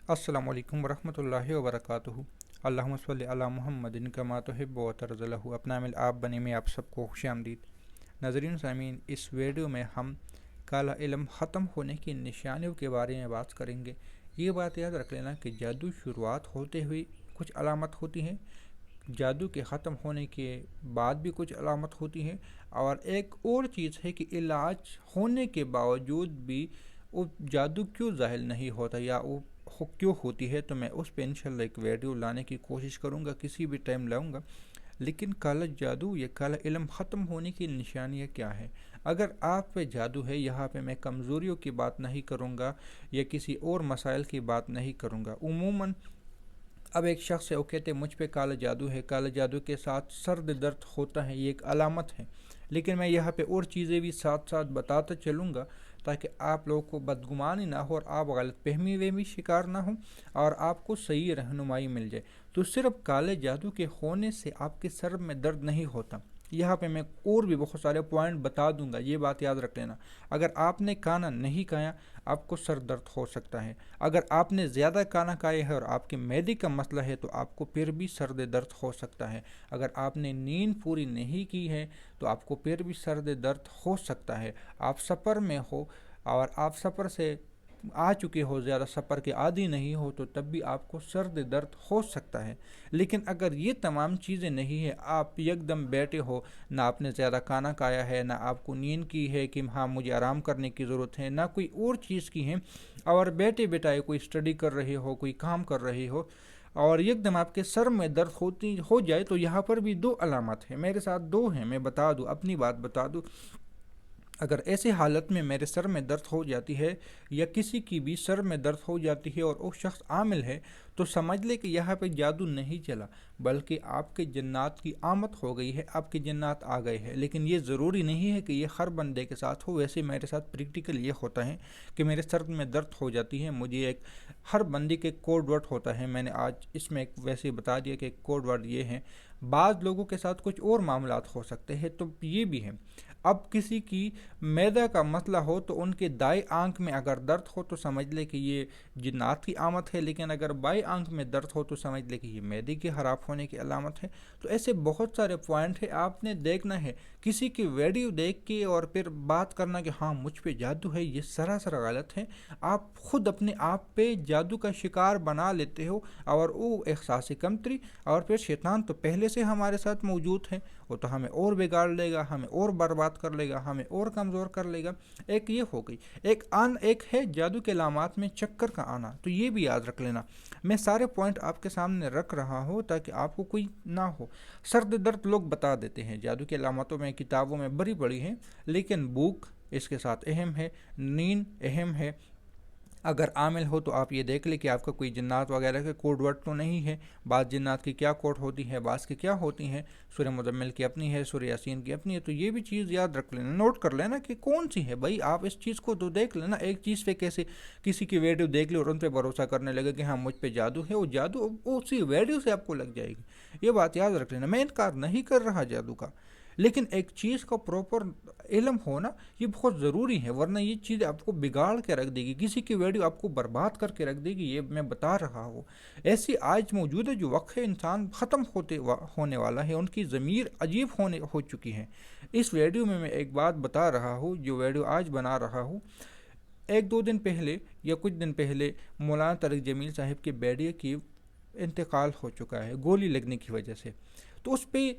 السلام علیکم ورحمۃ اللہ وبرکاتہ۔ اللہم صلی علی محمد کما تحب و ترضی۔ اپنا عمل آپ بنے میں آپ سب کو خوش آمدید۔ ناظرین سامعین، اس ویڈیو میں ہم کالا علم ختم ہونے کی نشانیوں کے بارے میں بات کریں گے۔ یہ بات یاد رکھ لینا کہ جادو شروعات ہوتے ہوئے کچھ علامت ہوتی ہیں، جادو کے ختم ہونے کے بعد بھی کچھ علامت ہوتی ہیں، اور ایک اور چیز ہے کہ علاج ہونے کے باوجود بھی وہ جادو کیوں ظاہر نہیں ہوتا یا وہ کیوں ہوتی ہے، تو میں اس پہ انشاءاللہ ایک ویڈیو لانے کی کوشش کروں گا، کسی بھی ٹائم لاؤں گا۔ لیکن کالا جادو یا کالا علم ختم ہونے کی نشانیاں کیا ہے؟ اگر آپ پہ جادو ہے، یہاں پہ میں کمزوریوں کی بات نہیں کروں گا یا کسی اور مسائل کی بات نہیں کروں گا۔ عموماً اب ایک شخص ہے، وہ کہتے ہیں مجھ پہ کالا جادو ہے، کالا جادو کے ساتھ سرد درد ہوتا ہے، یہ ایک علامت ہے۔ لیکن میں یہاں پہ اور چیزیں بھی ساتھ ساتھ بتاتا چلوں گا تاکہ آپ لوگوں کو بدگمانی نہ ہو اور آپ غلط فہمی میں بھی شکار نہ ہوں اور آپ کو صحیح رہنمائی مل جائے۔ تو صرف کالے جادو کے ہونے سے آپ کے سر میں درد نہیں ہوتا، یہاں پہ میں اور بھی بہت سارے پوائنٹ بتا دوں گا، یہ بات یاد رکھ لینا۔ اگر آپ نے کھانا نہیں کھایا، آپ کو سر درد ہو سکتا ہے۔ اگر آپ نے زیادہ کھانا کھایا ہے اور آپ کے معدے کا مسئلہ ہے تو آپ کو پھر بھی سر درد ہو سکتا ہے۔ اگر آپ نے نیند پوری نہیں کی ہے تو آپ کو پھر بھی سر درد ہو سکتا ہے۔ آپ سفر میں ہو اور آپ سفر سے آ چکے ہو، زیادہ سفر کے عادی نہیں ہو، تو تب بھی آپ کو سر درد ہو سکتا ہے۔ لیکن اگر یہ تمام چیزیں نہیں ہیں، آپ یک دم بیٹھے ہو، نہ آپ نے زیادہ کھانا کھایا ہے، نہ آپ کو نیند کی ہے کہ ہاں مجھے آرام کرنے کی ضرورت ہے، نہ کوئی اور چیز کی ہے، اور بیٹھے بیٹھائے کوئی اسٹڈی کر رہے ہو، کوئی کام کر رہے ہو، اور یک دم آپ کے سر میں درد ہو جائے، تو یہاں پر بھی دو علامات ہیں۔ میرے ساتھ دو ہیں، میں بتا دوں، اپنی بات بتا دوں۔ اگر ایسے حالت میں میرے سر میں درد ہو جاتی ہے یا کسی کی بھی سر میں درد ہو جاتی ہے اور وہ شخص عامل ہے، تو سمجھ لے کہ یہاں پہ جادو نہیں چلا، بلکہ آپ کے جنات کی آمد ہو گئی ہے، آپ کے جنات آ گئے ہیں۔ لیکن یہ ضروری نہیں ہے کہ یہ ہر بندے کے ساتھ ہو۔ ویسے میرے ساتھ پریکٹیکل یہ ہوتا ہے کہ میرے سر میں درد ہو جاتی ہے، مجھے ایک ہر بندے کے کوڈ ورڈ ہوتا ہے۔ میں نے آج اس میں ایک ویسے بتا دیا کہ کوڈ ورڈ یہ ہیں۔ بعض لوگوں کے ساتھ کچھ اور معاملات ہو سکتے ہیں، تو یہ بھی ہیں۔ اب کسی کی معدہ کا مسئلہ ہو تو ان کے دائیں آنکھ میں اگر درد ہو تو سمجھ لے کہ یہ جنات کی آمد ہے، لیکن اگر بائیں آنکھ میں درد ہو تو سمجھ لے کہ یہ معدے کے خراب ہونے کی علامت ہے۔ تو ایسے بہت سارے پوائنٹ ہیں، آپ نے دیکھنا ہے۔ کسی کی ویڈیو دیکھ کے اور پھر بات کرنا کہ ہاں مجھ پہ جادو ہے، یہ سراسر غلط ہے۔ آپ خود اپنے آپ پہ جادو کا شکار بنا لیتے ہو، اور وہ احساس کمتری، اور پھر شیطان تو پہلے سے ہمارے ساتھ موجود ہے، وہ تو ہمیں اور بگاڑ لے گا، ہمیں اور برباد کر لے گا، ہمیں اور کمزور کر لے گا۔ ایک یہ ہو گئی۔ ایک ہے جادو کے علامات میں چکر کا آنا، تو یہ بھی یاد رکھ لینا۔ میں سارے پوائنٹ آپ کے سامنے رکھ رہا ہوں تاکہ آپ کو کوئی نہ ہو۔ سرد درد لوگ بتا دیتے ہیں، جادو کے علامتوں میں کتابوں میں بڑی بڑی ہیں، لیکن بھوک اس کے ساتھ اہم ہے، نیند اہم ہے۔ اگر عامل ہو تو آپ یہ دیکھ لیں کہ آپ کا کوئی جنات وغیرہ کے کوڈ ورڈ تو نہیں ہے۔ بعض جنات کی کیا کوڈ ہوتی ہے، بعض کی کیا ہوتی ہیں، سورہ مزمل کی اپنی ہے، سورہ یاسین کی اپنی ہے۔ تو یہ بھی چیز یاد رکھ لینا، نوٹ کر لینا کہ کون سی ہے بھائی۔ آپ اس چیز کو تو دیکھ لینا، ایک چیز پہ کیسے کسی کی ویڈیو دیکھ لی اور ان پہ بھروسہ کرنے لگے کہ ہاں مجھ پہ جادو ہے، وہ جادو اسی ویڈیو سے آپ کو لگ جائے گی۔ یہ بات یاد رکھ لینا۔ میں انکار نہیں کر رہا جادو کا، لیکن ایک چیز کا پراپر علم ہونا یہ بہت ضروری ہے، ورنہ یہ چیز آپ کو بگاڑ کے رکھ دے گی، کسی کی ویڈیو آپ کو برباد کر کے رکھ دے گی۔ یہ میں بتا رہا ہوں۔ ایسی آج موجودہ جو وقت ہے، انسان ختم ہونے والا ہے، ان کی ضمیر عجیب ہو چکی ہے۔ اس ویڈیو میں ایک بات بتا رہا ہوں، جو ویڈیو آج بنا رہا ہوں، ایک دو دن پہلے یا کچھ دن پہلے مولانا طارق جمیل صاحب کے بیٹے کی انتقال ہو چکا ہے گولی لگنے کی وجہ سے۔ تو اس پہ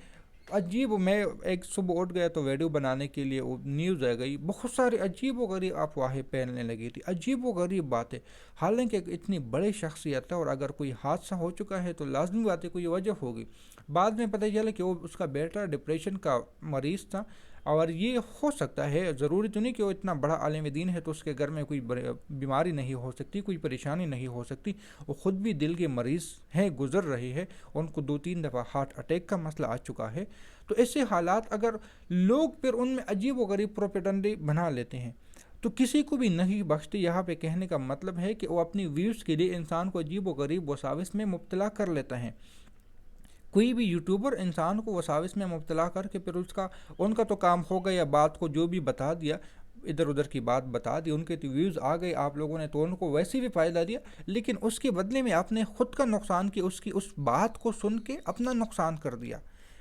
عجیب، میں ایک صبح اٹھ گیا تو ویڈیو بنانے کے لیے وہ نیوز آ گئی، بہت سارے عجیب و غریب افواہیں پھیلنے لگی تھی، عجیب و غریب باتیں۔ حالانکہ اتنی بڑی شخصیت ہے، اور اگر کوئی حادثہ ہو چکا ہے تو لازمی بات ہے کوئی وجہ ہوگی۔ بعد میں پتہ چلا کہ وہ اس کا بیٹا ڈپریشن کا مریض تھا، اور یہ ہو سکتا ہے، ضروری تو نہیں کہ وہ اتنا بڑا عالم دین ہے تو اس کے گھر میں کوئی بیماری نہیں ہو سکتی، کوئی پریشانی نہیں ہو سکتی۔ وہ خود بھی دل کے مریض ہیں، گزر رہے ہیں، ان کو 2-3 دفعہ ہارٹ اٹیک کا مسئلہ آ چکا ہے۔ تو ایسے حالات اگر لوگ پھر ان میں عجیب و غریب پروپیگنڈے بنا لیتے ہیں تو کسی کو بھی نہیں بخشتے۔ یہاں پہ کہنے کا مطلب ہے کہ وہ اپنی ویوز کے لیے انسان کو عجیب و غریب وساوس میں مبتلا کر لیتا ہے۔ کوئی بھی یوٹیوبر انسان کو وساوس میں مبتلا کر کے پھر ان کا تو کام ہو گیا، بات کو جو بھی بتا دیا۔ ادھر ادھر کی بات بتا دی، ان کے تو ویوز آ گئے، آپ لوگوں نے تو ان کو ویسے بھی فائدہ دیا، لیکن اس کے بدلے میں آپ نے خود کا نقصان کیا، اس بات کو سن کے اپنا نقصان کر دیا۔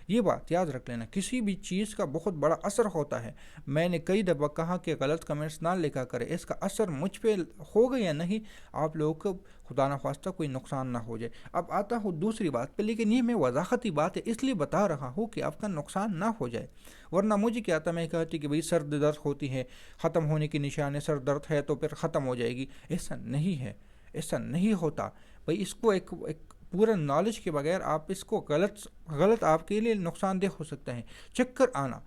یہ بات یاد رکھ لینا، کسی بھی چیز کا بہت بڑا اثر ہوتا ہے۔ میں نے کئی دفعہ کہا کہ غلط کمنٹس نہ لکھا کرے، اس کا اثر مجھ پہ ہوگا یا نہیں، آپ لوگوں کو خدا نخواستہ کوئی نقصان نہ ہو جائے۔ اب آتا ہوں دوسری بات پہ، لیکن یہ میں وضاحتی بات ہے اس لیے بتا رہا ہوں کہ آپ کا نقصان نہ ہو جائے، ورنہ مجھے کیا تھا، میں کہتی کہ بھئی سر درد ہوتی ہے، ختم ہونے کی نشان ہے، سر درد ہے تو پھر ختم ہو جائے گی۔ ایسا نہیں ہے، ایسا نہیں ہوتا بھئی۔ اس کو ایک پورا نالج کے بغیر آپ اس کو غلط آپ کے لیے نقصان دہ ہو سکتا ہے۔ چکر آنا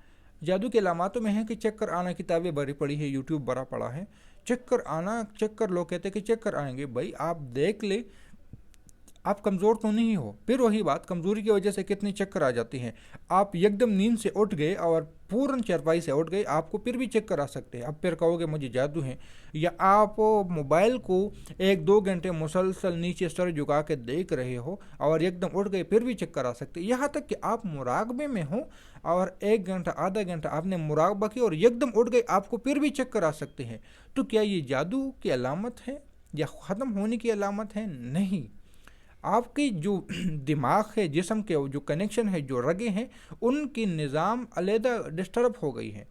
جادو کے علاماتوں میں ہے کہ چکر آنا، کتابیں بڑی پڑھی ہے، یوٹیوب بڑا پڑا ہے، چکر آنا، چکر لوگ کہتے ہیں کہ چکر آئیں گے، بھائی آپ دیکھ لے آپ کمزور تو نہیں ہو۔ پھر وہی بات، کمزوری کی وجہ سے کتنے چکر آ جاتی ہیں۔ آپ یکدم نیند سے اٹھ گئے اور پورن چرپائی سے اٹھ گئے، آپ کو پھر بھی چکر آ سکتے ہیں۔ اب پھر کہو گے مجھے جادو ہے، یا آپ موبائل کو 1-2 گھنٹے مسلسل نیچے سر جھکا کے دیکھ رہے ہو اور یکدم اٹھ گئے، پھر بھی چکر آ سکتے ہیں۔ یہاں تک کہ آپ مراقبے میں ہوں اور 1 گھنٹہ آدھا گھنٹہ آپ نے مراقبہ کیا اور یکدم اٹھ گئے، آپ کو پھر بھی چکر آ سکتے ہیں۔ تو کیا یہ جادو کی علامت ہے یا ختم ہونے کی علامت ہے؟ نہیں۔ آپ کی جو دماغ ہے، جسم کے جو کنیکشن ہے، جو رگیں ہیں، ان کی نظام علیحدہ ڈسٹرب ہو گئی ہے۔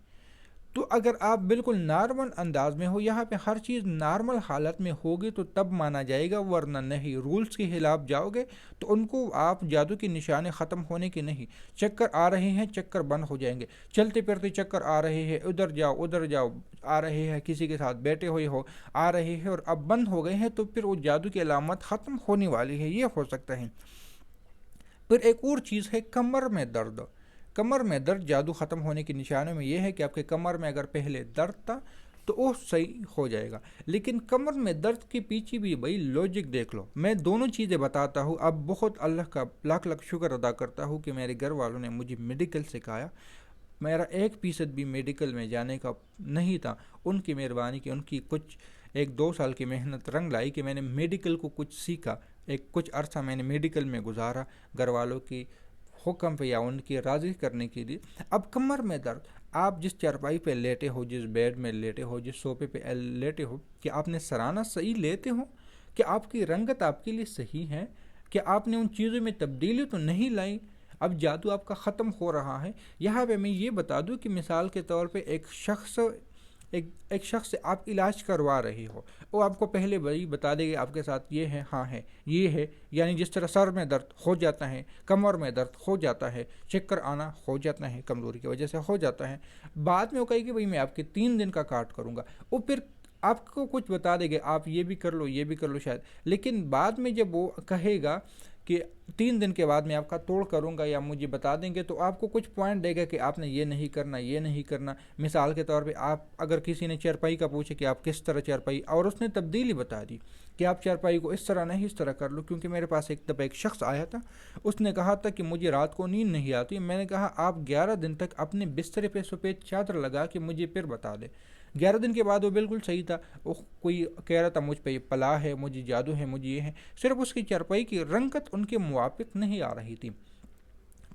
تو اگر آپ بالکل نارمل انداز میں ہو، یہاں پہ ہر چیز نارمل حالت میں ہوگی تو تب مانا جائے گا، ورنہ نہیں۔ رولز کے خلاف جاؤ گے تو ان کو آپ جادو کی نشانے ختم ہونے کی نہیں۔ چکر آ رہے ہیں، چکر بند ہو جائیں گے، چلتے پھرتے چکر آ رہے ہیں، ادھر جاؤ آ رہے ہیں، کسی کے ساتھ بیٹھے ہوئے ہو آ رہے ہیں اور اب بند ہو گئے ہیں، تو پھر وہ جادو کی علامت ختم ہونے والی ہے، یہ ہو سکتا ہے۔ پھر ایک اور چیز ہے کمر میں درد۔ کمر میں درد جادو ختم ہونے کی نشانوں میں یہ ہے کہ آپ کے کمر میں اگر پہلے درد تھا تو وہ صحیح ہو جائے گا، لیکن کمر میں درد کے پیچھے بھی بھائی لاجک دیکھ لو۔ میں دونوں چیزیں بتاتا ہوں۔ اب بہت اللہ کا لاکھ لاکھ شکر ادا کرتا ہوں کہ میرے گھر والوں نے مجھے میڈیکل سکھایا۔ میرا 1% بھی میڈیکل میں جانے کا نہیں تھا، ان کی مہربانی کی، ان کی کچھ 1-2 سال کی محنت رنگ لائی کہ میں نے میڈیکل کو کچھ سیکھا۔ کچھ عرصہ میں نے میڈیکل میں گزارا گھر والوں کی حکم پہ یا ان کی راضی کرنے کے لیے۔ اب کمر میں درد، آپ جس چارپائی پہ لیٹے ہو، جس بیڈ میں لیٹے ہو، جس صوفے پہ لیٹے ہو، کہ آپ نے سرانہ صحیح لیتے ہو، کہ آپ کی رنگت آپ کے لیے صحیح ہے، کہ آپ نے ان چیزوں میں تبدیلی تو نہیں لائی۔ اب جادو آپ کا ختم ہو رہا ہے۔ یہاں پہ میں یہ بتا دوں کہ مثال کے طور پہ ایک شخص سے آپ علاج کروا رہے ہو، وہ آپ کو پہلے وہی بتا دے گا آپ کے ساتھ یہ ہے، ہاں ہے، یہ ہے، یعنی جس طرح سر میں درد ہو جاتا ہے، کمر میں درد ہو جاتا ہے، چکر آنا ہو جاتا ہے، کمزوری کی وجہ سے ہو جاتا ہے، بعد میں وہ کہے کہ بھائی میں آپ کے 3 دن کا کاٹ کروں گا، وہ پھر آپ کو کچھ بتا دے گا، آپ یہ بھی کر لو، یہ بھی کر لو شاید، لیکن بعد میں جب وہ کہے گا کہ 3 دن کے بعد میں آپ کا توڑ کروں گا یا مجھے بتا دیں گے، تو آپ کو کچھ پوائنٹ دے گا کہ آپ نے یہ نہیں کرنا، یہ نہیں کرنا۔ مثال کے طور پہ آپ اگر کسی نے چارپائی کا پوچھے کہ آپ کس طرح چارپائی، اور اس نے تبدیلی بتا دی کہ آپ چارپائی کو اس طرح نہیں، اس طرح کر لو، کیونکہ میرے پاس ایک دفعہ ایک شخص آیا تھا، اس نے کہا تھا کہ مجھے رات کو نیند نہیں آتی۔ میں نے کہا آپ 11 دن تک اپنے بسترے پہ سفید چادر لگا کے مجھے پھر بتا دے۔ 11 دن کے بعد وہ بالکل صحیح تھا، وہ کوئی کہہ رہا تھا مجھ پہ یہ پلا ہے، مجھے جادو ہے، مجھے یہ ہے، صرف اس کی چارپائی کی رنگت ان کے موافق نہیں آ رہی تھی۔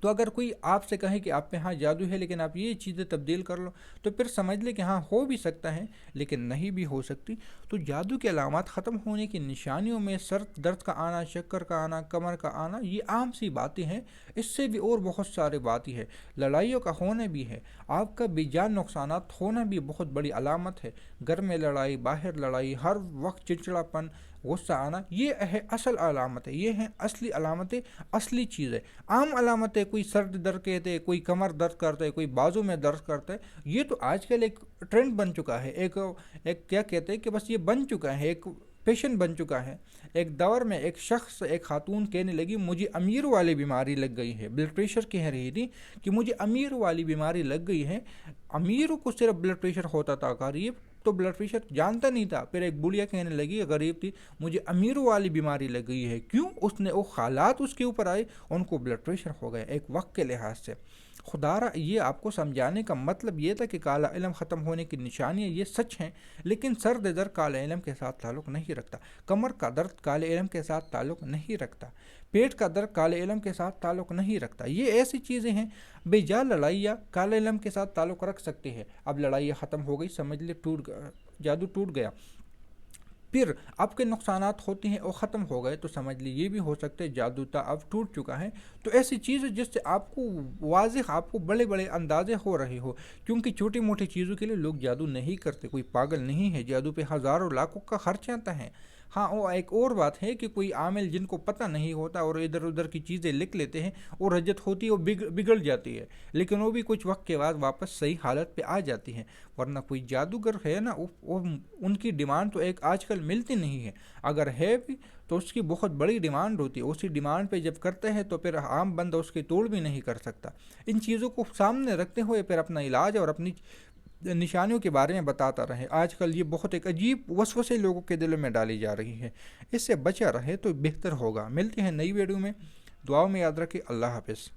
تو اگر کوئی آپ سے کہے کہ آپ پہ ہاں جادو ہے لیکن آپ یہ چیزیں تبدیل کر لو، تو پھر سمجھ لے کہ ہاں ہو بھی سکتا ہے لیکن نہیں بھی ہو سکتی۔ تو جادو کے علامات ختم ہونے کی نشانیوں میں سر درد کا آنا، چکر کا آنا، کمر کا آنا، یہ عام سی باتیں ہیں۔ اس سے بھی اور بہت سارے باتیں ہیں۔ لڑائیوں کا ہونا بھی ہے، آپ کا بے جان نقصانات ہونا بھی بہت بڑی علامت ہے۔ گھر میں لڑائی، باہر لڑائی، ہر وقت چڑچڑاپن، غصہ آنا، یہ ہے اصل علامت ہے، یہ ہیں اصلی علامتیں، اصلی چیز ہے۔ عام علامتیں کوئی سر درد کہتے ہیں، کوئی کمر درد کرتا ہے، کوئی بازو میں درد کرتا ہے، یہ تو آج کل ایک ٹرینڈ بن چکا ہے، ایک کیا کہتے ہیں کہ بس یہ بن چکا ہے، ایک پیشن بن چکا ہے۔ ایک دور میں ایک شخص، ایک خاتون کہنے لگی مجھے امیر والی بیماری لگ گئی ہے، بلڈ پریشر کہہ رہی تھی کہ مجھے امیر والی بیماری لگ گئی ہے۔ امیروں کو صرف بلڈ پریشر ہوتا تھا، غریب تو بلڈ پریشر جانتا نہیں تھا۔ پھر ایک بڑھیا کہنے لگی، غریب تھی، مجھے امیروں والی بیماری لگ گئی ہے۔ کیوں؟ اس نے وہ حالات اس کے اوپر آئے، ان کو بلڈ پریشر ہو گیا ایک وقت کے لحاظ سے۔ خدارہ یہ آپ کو سمجھانے کا مطلب یہ تھا کہ کالا علم ختم ہونے کی نشانیاں یہ سچ ہیں، لیکن سر درد کالے علم کے ساتھ تعلق نہیں رکھتا، کمر کا درد کالے علم کے ساتھ تعلق نہیں رکھتا، پیٹ کا درد کالے علم کے ساتھ تعلق نہیں رکھتا۔ یہ ایسی چیزیں ہیں بے جا لڑائیاں کالے علم کے ساتھ تعلق رکھ سکتے ہیں۔ اب لڑائیاں ختم ہو گئی، سمجھ لے جادو ٹوٹ گیا۔ پھر آپ کے نقصانات ہوتے ہیں اور ختم ہو گئے تو سمجھ لی یہ بھی ہو سکتا ہے جادو تھا اب ٹوٹ چکا ہے۔ تو ایسی چیز جس سے آپ کو واضح آپ کو بڑے بڑے اندازے ہو رہے ہو، کیونکہ چھوٹی موٹی چیزوں کے لیے لوگ جادو نہیں کرتے، کوئی پاگل نہیں ہے، جادو پہ ہزاروں لاکھوں کا خرچ آتا ہے۔ ہاں، وہ ایک اور بات ہے کہ کوئی عامل جن کو پتہ نہیں ہوتا اور ادھر ادھر کی چیزیں لکھ لیتے ہیں اور رجت ہوتی ہے، وہ بگڑ جاتی ہے، لیکن وہ بھی کچھ وقت کے بعد واپس صحیح حالت پہ آ جاتی ہیں۔ ورنہ کوئی جادوگر ہے نا، ان کی ڈیمانڈ تو ایک آج کل ملتی نہیں ہے، اگر ہے بھی تو اس کی بہت بڑی ڈیمانڈ ہوتی ہے، اسی ڈیمانڈ پہ جب کرتے ہیں تو پھر عام بندہ اس کی توڑ بھی نہیں کر سکتا۔ ان چیزوں کو سامنے رکھتے ہوئے پھر اپنا علاج اور اپنی نشانیوں کے بارے میں بتاتا رہے۔ آج کل یہ بہت ایک عجیب وسوسے لوگوں کے دلوں میں ڈالی جا رہی ہے، اس سے بچا رہے تو بہتر ہوگا۔ ملتے ہیں نئی ویڈیو میں، دعاؤں میں یاد رکھیں۔ اللہ حافظ۔